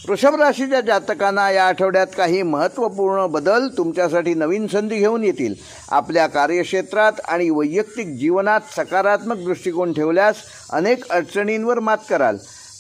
वृषभ राशीच्या जातकांना या आठवड्यात काही महत्त्वपूर्ण बदल तुमच्यासाठी नवीन संधी घेऊन येतील. आपल्या कार्यक्षेत्रात आणि वैयक्तिक जीवनात सकारात्मक दृष्टिकोन ठेवल्यास अनेक अडचणींवर मात कराल.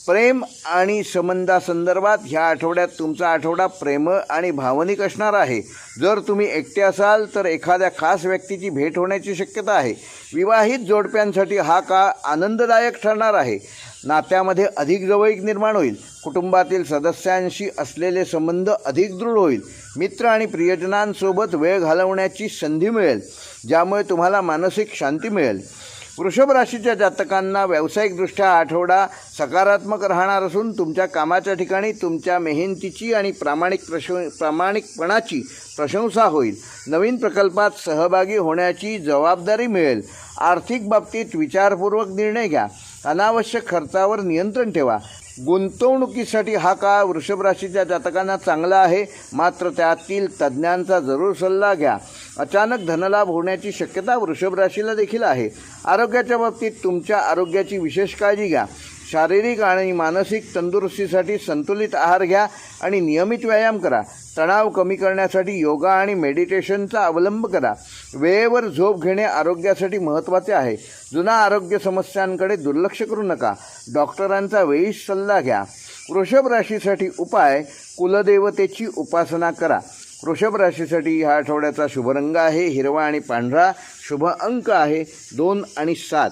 प्रेम आणि संबंधासंदर्भात ह्या आठवड्यात तुमचा आठवडा प्रेमळ आणि भावनिक असणार आहे. जर तुम्ही एकटे असाल तर एखाद्या खास व्यक्तीची भेट होण्याची शक्यता आहे. विवाहित जोडप्यांसाठी हा काळ आनंददायक ठरणार आहे. नात्यामध्ये अधिक जवळीक निर्माण होईल. कुटुंबातील सदस्यांशी असलेले संबंध अधिक दृढ होईल. मित्र आणि प्रियजनांसोबत वेळ घालवण्याची संधी मिळेल, ज्यामुळे तुम्हाला मानसिक शांती मिळेल. वृषभ राशीच्या जातकांना व्यावसायिकदृष्ट्या आठवडा सकारात्मक राहणार असून तुमच्या कामाच्या ठिकाणी तुमच्या मेहनतीची आणि प्रामाणिकपणाची प्रशंसा होईल. नवीन प्रकल्पात सहभागी होण्याची जबाबदारी मिळेल. आर्थिक बाबतीत विचारपूर्वक निर्णय घ्या. अनावश्यक खर्चावर नियंत्रण ठेवा. गुंतवणुकीसाठी हा काळ वृषभ राशीच्या जातकांना चांगला आहे, मात्र त्यातील तज्ज्ञांचा जरूर सल्ला घ्या. अचानक धनलाभ होण्याची शक्यता वृषभ राशीला देखील आहे. आरोग्याच्या बाबतीत तुमच्या आरोग्याची विशेष काळजी घ्या. शारीरिक आणि मानसिक तंदुरुस्तीसाठी संतुलित आहार घ्या आणि नियमित व्यायाम करा. तणाव कमी करण्यासाठी योगा आणि मेडिटेशनचा अवलंब करा. वेळेवर झोप घेणे आरोग्यासाठी महत्त्वाचे आहे. जुना आरोग्य समस्यांकडे दुर्लक्ष करू नका. डॉक्टरांचा वेळीच सल्ला घ्या. वृषभ राशीसाठी उपाय: कुलदेवतेची उपासना करा. वृषभ राशीसाठी ह्या आठवड्याचा शुभ रंग आहे हिरवा आणि पांढरा. शुभ अंक आहे 2 आणि 7.